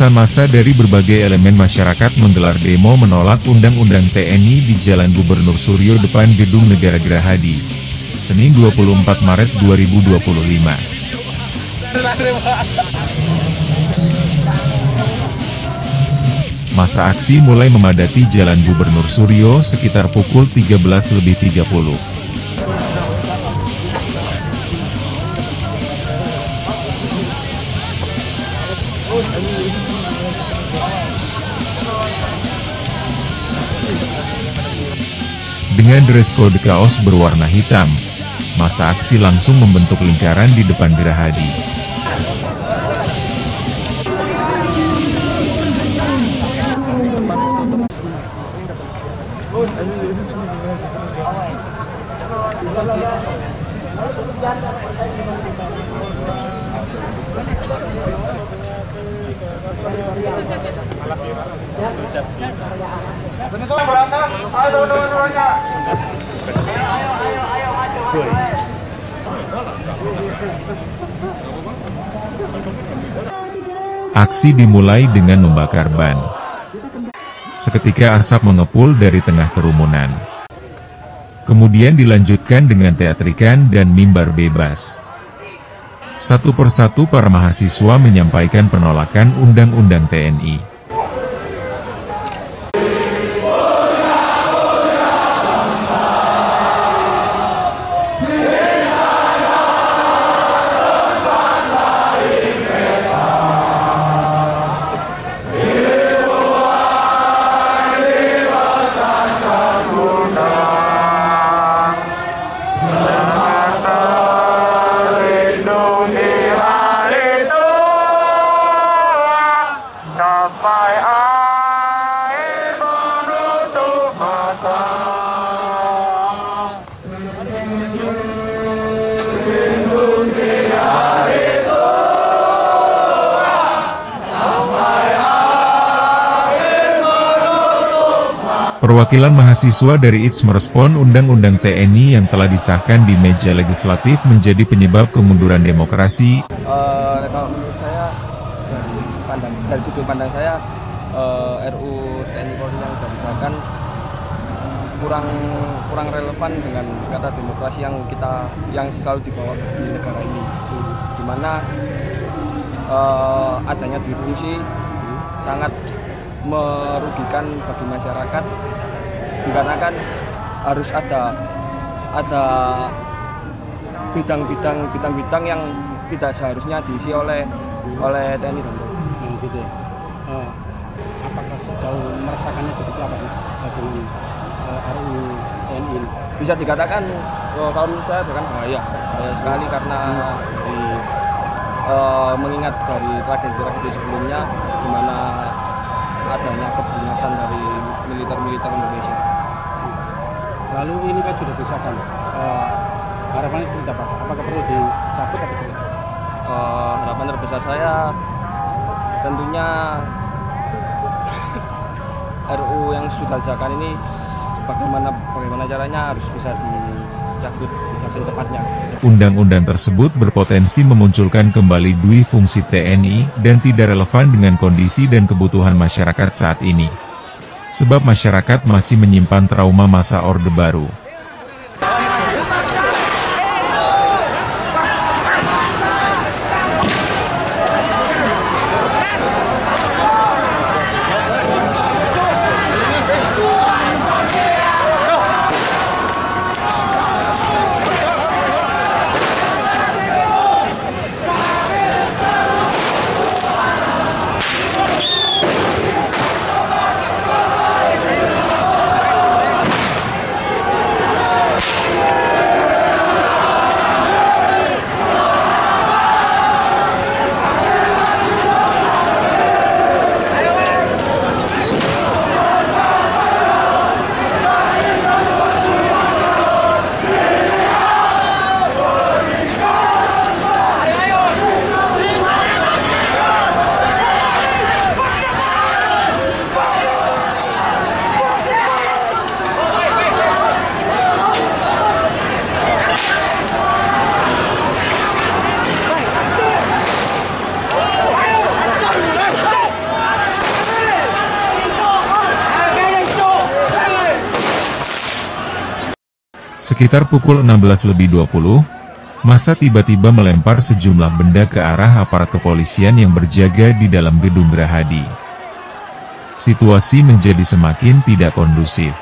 Ratusan massa dari berbagai elemen masyarakat menggelar demo menolak Undang-Undang TNI di Jalan Gubernur Suryo depan Gedung Negara Gerahadi, Senin 24 Maret 2025. Massa aksi mulai memadati Jalan Gubernur Suryo sekitar pukul 13.30. Dengan dress code kaos berwarna hitam, massa aksi langsung membentuk lingkaran di depan Gerahadi. Aksi dimulai dengan membakar ban. Seketika asap mengepul dari tengah kerumunan. Kemudian dilanjutkan dengan teatrikan dan mimbar bebas. Satu persatu para mahasiswa menyampaikan penolakan Undang-Undang TNI. Perwakilan mahasiswa dari ITS merespon Undang-Undang TNI yang telah disahkan di meja legislatif menjadi penyebab kemunduran demokrasi. Kalau menurut saya, dari sudut pandang saya, RUU TNI Polri yang sudah disahkan kurang relevan dengan kata demokrasi yang selalu dibawa di negara ini, di mana adanya difungsi sangat merugikan bagi masyarakat, dikarenakan harus ada bidang-bidang yang tidak seharusnya diisi oleh TNI. Gitu ya. Apakah sejauh merasakannya seperti apa sih dengan RUU TNI ini? Bisa dikatakan kalau menurut saya bahaya sekali, karena mengingat dari tragedi sebelumnya di mana adanya keberuntungan dari militer Indonesia. Lalu ini kan sudah disahkan. Harapannya seperti apa? Apakah perlu dicabut atau tidak? Harapan terbesar saya tentunya RUU yang sudah disahkan ini bagaimana caranya harus bisa dicabut secepatnya. Undang-undang tersebut berpotensi memunculkan kembali dui fungsi TNI dan tidak relevan dengan kondisi dan kebutuhan masyarakat saat ini. Sebab masyarakat masih menyimpan trauma masa Orde Baru. Sekitar pukul 16.20, massa tiba-tiba melempar sejumlah benda ke arah aparat kepolisian yang berjaga di dalam gedung Gerahadi. Situasi menjadi semakin tidak kondusif.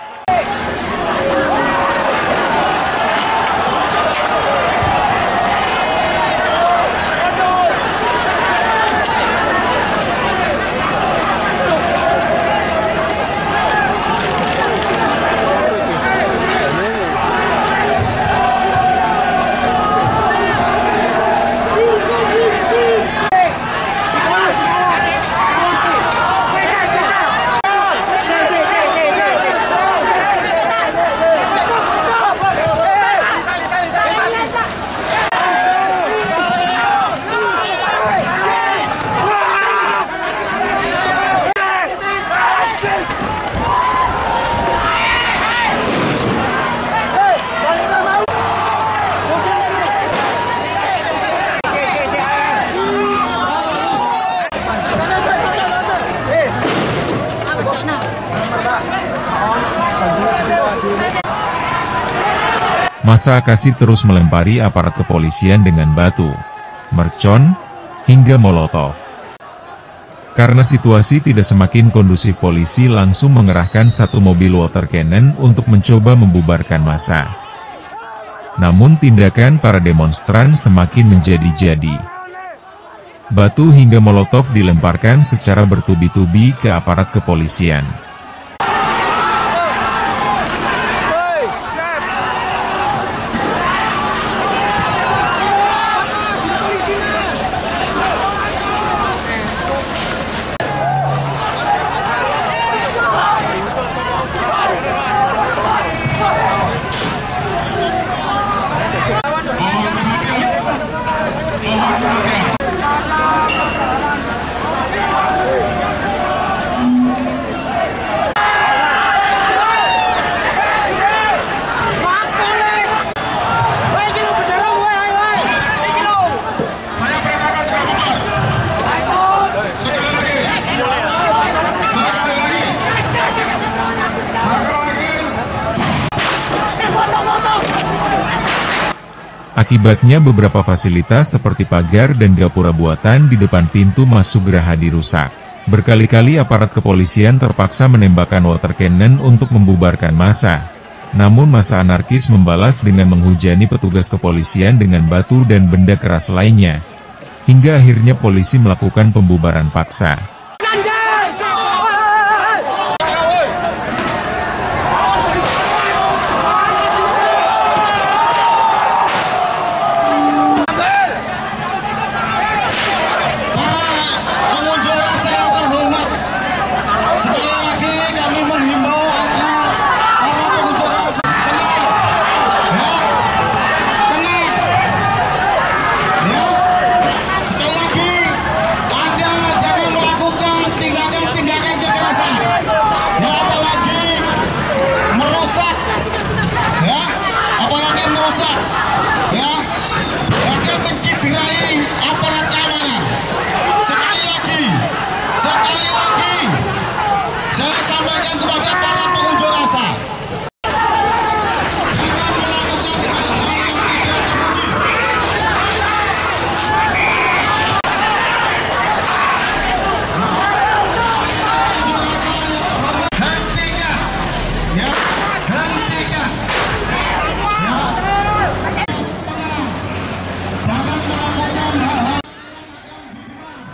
Massa aksi terus melempari aparat kepolisian dengan batu, mercon, hingga molotov. Karena situasi tidak semakin kondusif, polisi langsung mengerahkan satu mobil water cannon untuk mencoba membubarkan massa. Namun tindakan para demonstran semakin menjadi-jadi. Batu hingga molotov dilemparkan secara bertubi-tubi ke aparat kepolisian. Akibatnya beberapa fasilitas seperti pagar dan gapura buatan di depan pintu masuk Gerahadi rusak. Berkali-kali aparat kepolisian terpaksa menembakkan water cannon untuk membubarkan massa. Namun massa anarkis membalas dengan menghujani petugas kepolisian dengan batu dan benda keras lainnya. Hingga akhirnya polisi melakukan pembubaran paksa.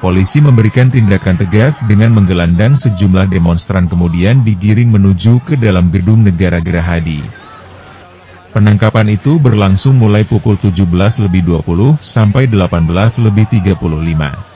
Polisi memberikan tindakan tegas dengan menggelandang sejumlah demonstran kemudian digiring menuju ke dalam gedung negara Gerahadi. Penangkapan itu berlangsung mulai pukul 17.20 sampai 18.35.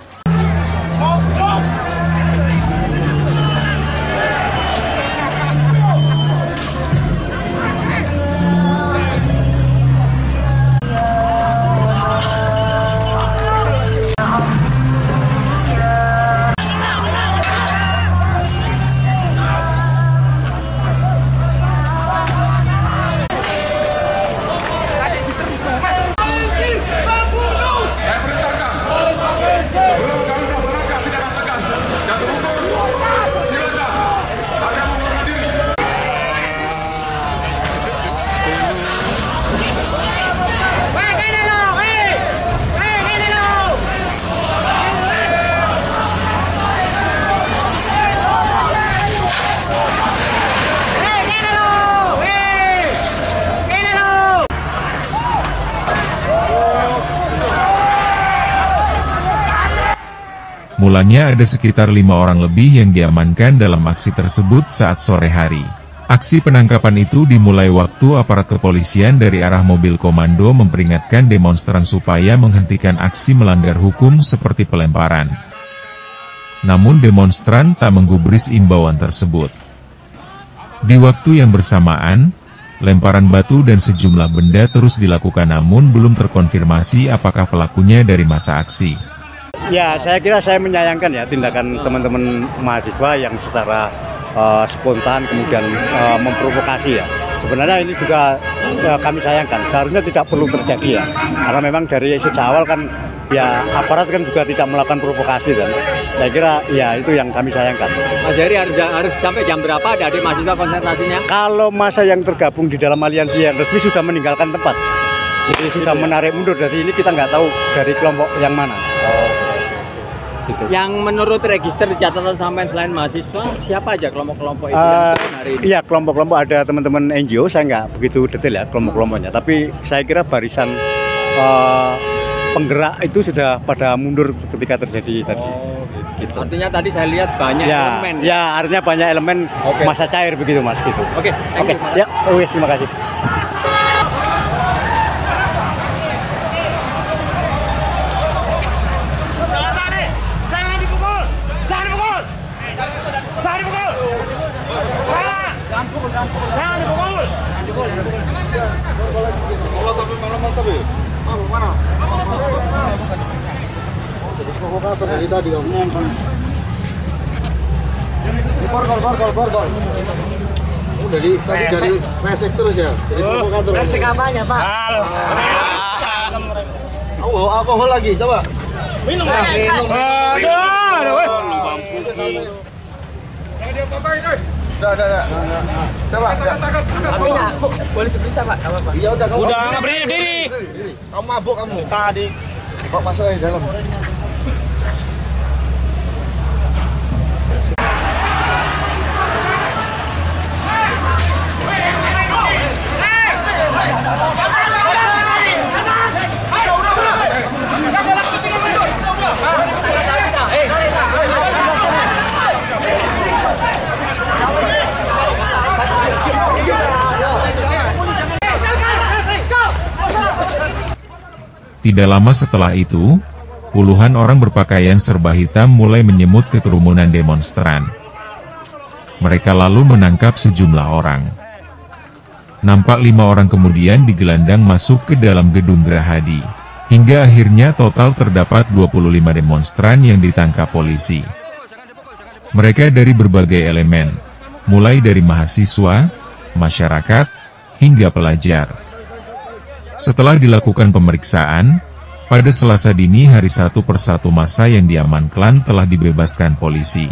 Mulanya ada sekitar 5 orang lebih yang diamankan dalam aksi tersebut saat sore hari. Aksi penangkapan itu dimulai waktu aparat kepolisian dari arah mobil komando memperingatkan demonstran supaya menghentikan aksi melanggar hukum seperti pelemparan. Namun demonstran tak menggubris imbauan tersebut. Di waktu yang bersamaan, lemparan batu dan sejumlah benda terus dilakukan namun belum terkonfirmasi apakah pelakunya dari masa aksi. Ya, saya kira saya menyayangkan ya tindakan teman-teman mahasiswa yang secara spontan kemudian memprovokasi ya. Sebenarnya ini juga kami sayangkan, seharusnya tidak perlu terjadi ya. Karena memang dari sejak awal kan ya aparat kan juga tidak melakukan provokasi dan saya kira ya itu yang kami sayangkan. Mas Heri harus sampai jam berapa adik-adik mahasiswa konsentrasinya? Kalau masa yang tergabung di dalam aliansi yang resmi sudah meninggalkan tempat, jadi sudah menarik mundur. Dari ini kita nggak tahu dari kelompok yang mana. Gitu. Yang menurut register di catatan sampai selain mahasiswa, siapa aja kelompok-kelompok itu yang turun hari ini? Iya, kelompok-kelompok ada teman-teman NGO, saya nggak begitu detail ya kelompok-kelompoknya. Tapi saya kira barisan penggerak itu sudah pada mundur ketika terjadi tadi. Gitu. Artinya tadi saya lihat banyak elemen. Ya, artinya banyak elemen masa cair begitu mas. Gitu. Oke. Ya, terima kasih. Borgol. Dari resek terus ya? Resek apanya, Pak? Alkohol lagi, coba. Minum. Udah. Coba. Boleh diperiksa, Pak? Iya, udah. Udah nggak berdiri. Kamu mabuk kamu. Tadi. Kok masuk aja dalam. Tidak lama setelah itu, puluhan orang berpakaian serba hitam mulai menyemut ke kerumunan demonstran. Mereka lalu menangkap sejumlah orang. Nampak 5 orang kemudian digelandang masuk ke dalam gedung Gerahadi. Hingga akhirnya total terdapat 25 demonstran yang ditangkap polisi. Mereka dari berbagai elemen, mulai dari mahasiswa, masyarakat, hingga pelajar. Setelah dilakukan pemeriksaan, pada Selasa dini hari satu persatu massa yang diamankan telah dibebaskan polisi.